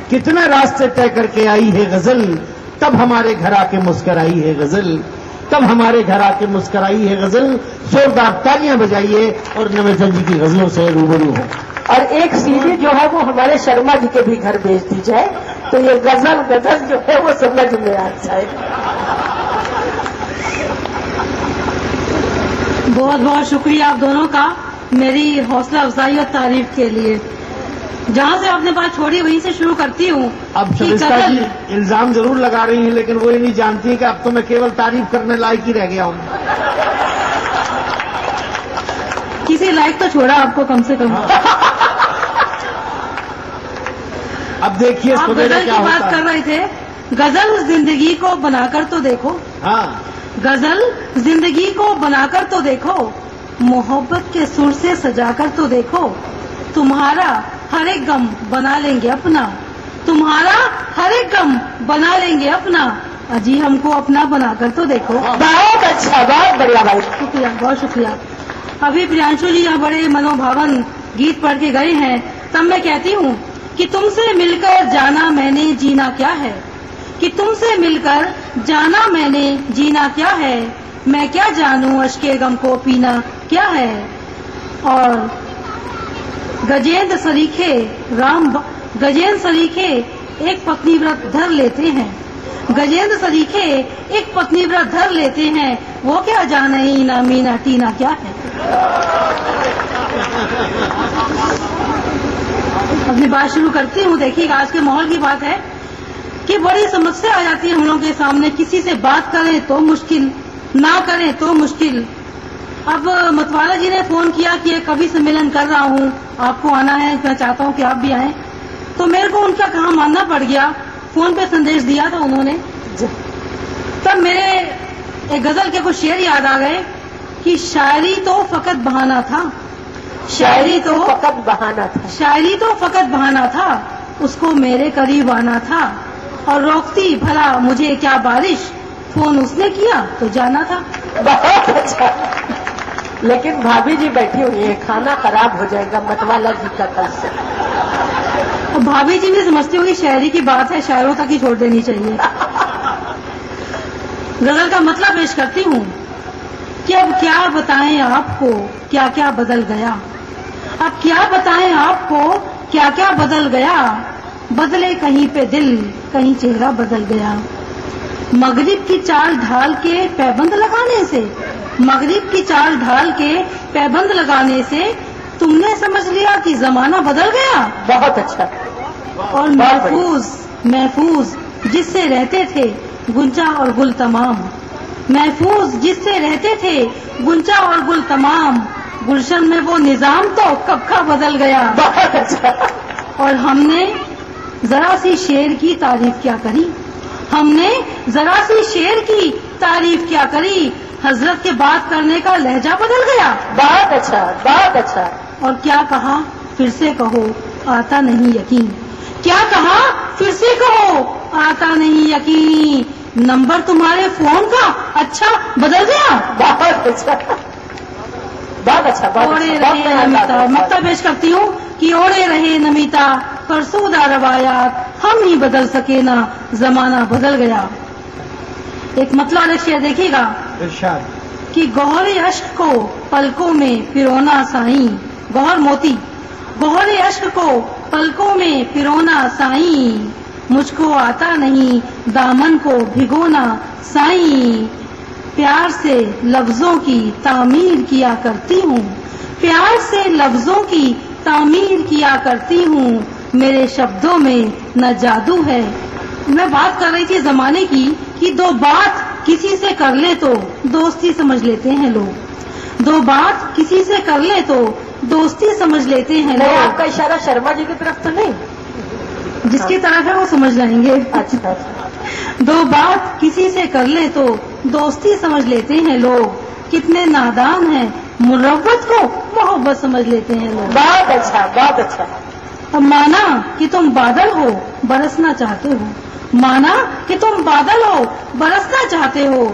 کتنے راستے طے کر کے آئی ہے غزل، تب ہمارے گھر آ کے مسکرائی ہے غزل، تب ہمارے گھر آ کے مسکرائی ہے غزل۔ زوردار تالیاں بجائیے اور نویتا جی کی غزلوں سے روبرو ہو۔ اور ایک سیڑھی جو ہے وہ ہمارے شرما جی کے بھی گھر بھیج دی جائے تو یہ غزل جو ہے وہ سمجھ میں آ جائے۔ بہت بہت شکریہ آپ دونوں کا میری حوصلہ افزائی اور تعریف کے لیے۔ جہاں سے آپ نے بات چھوڑی وہیں سے شروع کرتی ہوں۔ اب شائستہ جی الزام ضرور لگا رہی ہیں لیکن وہ یہ نہیں جانتی کہ اب تو میں کیول تعریف کرنے لائق ہی رہ گیا ہوں۔ کسی لائق تو چھوڑا آپ کو کم سے کم۔ اب دیکھیے آپ غزل کی بات کر رہے تھے، غزل زندگی کو بنا کر تو دیکھو۔ ہاں، غزل زندگی کو بنا کر تو دیکھو، محبت کے سر سے سجا کر تو دیکھو، تمہارا ہر ایک غم بنا لیں گے اپنا، تمہارا ہر ایک غم بنا لیں گے اپنا، اجی ہم کو اپنا بنا کر تو دیکھو۔ بہت اچھا، بہت بڑھیا بھائی، شکریہ، بہت شکریہ۔ ابھی پریانشو جی یہاں بڑے منو بھاون گیت پڑھ کے گئے ہیں، تب میں کہتی ہوں کہ تم سے مل کر جانا میں نے جینا کیا ہے، کہ تم سے مل کر جانا میں نے جینا کیا ہے، میں کیا جانوں اشک غم کو پینا کیا ہے۔ اور گجیندر سریکھے ایک پتنی ورت دھر لیتے ہیں، گجیندر سریکھے ایک پتنی ورت دھر لیتے ہیں، وہ کیا جانے اینا مینا ٹینا کیا ہے۔ اپنی بات شروع کرتی ہوں۔ دیکھیے آج کے ماحول کی بات ہے کہ بڑی سمسیا آ جاتی ہے ہم لوگوں کے سامنے، کسی سے بات کریں تو مشکل، نہ کریں تو مشکل۔ اب متوالا جی نے فون کیا کہ کبھی سمیلن کر رہا ہوں، آپ کو آنا ہے، میں چاہتا ہوں کہ آپ بھی آئیں، تو میرے کو ان کا کہاں ماننا پڑ گیا، فون پہ سندیش دیا تھا انہوں نے۔ تب میرے ایک غزل کے کچھ شعر یاد آ گئے کہ شاعری تو فقط بہانہ تھا، شاعری تو فقط بہانہ تھا، شاعری تو فقط بہانہ تھا، اس کو میرے قریب آنا تھا، اور روکتی بھلا مجھے کیا بارش، فون اس نے کیا تو جانا تھا۔ بہت اچھا۔ لیکن بھابھی جی بیٹھی ہوئی ہے، کھانا خراب ہو جائے گا متوالا جی کا کل سے۔ اور بھابھی جی بھی سمجھتی ہوں کہ شاعری کی بات ہے، شاعروں تک ہی چھوڑ دینی چاہیے۔ غزل کا مطلب پیش کرتی ہوں کہ اب کیا بتائیں آپ کو کیا کیا بدل گیا، اب کیا بتائیں آپ کو کیا کیا بدل گیا، بدلے کہیں پہ دل کہیں چہرہ بدل گیا، مغرب کی چال ڈھال کے پیبند لگانے سے، مغرب کی چال ڈھال کے پیبند لگانے سے تم نے سمجھ لیا کہ زمانہ بدل گیا۔ بہت اچھا۔ اور محفوظ جس سے رہتے تھے گنجا اور گل تمام، محفوظ جس سے رہتے تھے گنجا اور گل تمام، گلشن میں وہ نظام تو کب کا بدل گیا۔ بہت اچھا۔ اور ہم نے ذرا سی شعر کی تعریف کیا کری، ہم نے ذرا سی شعر کی تعریف کیا کری، حضرت کے بات کرنے کا لہجہ بدل گیا۔ بہت اچھا، بہت اچھا۔ اور کیا کہا پھر سے کہو آتا نہیں یقین، کیا کہا پھر سے کہو آتا نہیں یقین، نمبر تمہارے فون کا اچھا بدل گیا۔ بہت اچھا، بہت اچھا، بہت اوڑے اچھا۔ رہے نمیتا، مطلب پیش کرتی ہوں کہ اوڑے رہے نمیتا، فرسودہ روایات ہم نہیں بدل سکے نا، زمانہ بدل گیا۔ ایک مطلب اور ایک شعر دیکھیے گا کہ گوہر اشک کو پلکوں میں پرونا سائیں، گوہر موتی، گوہر اشک کو پلکوں میں پرونا سائیں، مجھ کو آتا نہیں دامن کو بھگونا سائیں، پیار سے لفظوں کی تعمیر کیا کرتی ہوں، پیار سے لفظوں کی تعمیر کیا کرتی ہوں، میرے شبدوں میں نہ جادو ہے۔ میں بات کر رہی تھی زمانے کی کہ دو بات کسی سے کر لے تو دوستی سمجھ لیتے ہیں لوگ، دو بات کسی سے کر لے تو دوستی سمجھ لیتے ہیں نہیں، لوگ۔ آپ کا اشارہ شرما جی کی طرف تو نہیں؟ جس کی طرف ہے وہ سمجھ لیں گے۔ اچھا، دو بات کسی سے کر لے تو دوستی سمجھ لیتے ہیں لوگ، کتنے نادان ہیں مروت کو محبت سمجھ لیتے ہیں لوگ۔ بہت اچھا، بہت اچھا۔ اب مانا کہ تم بادل ہو برسنا چاہتے ہو، مانا کہ تم بادل ہو برسنا چاہتے ہو،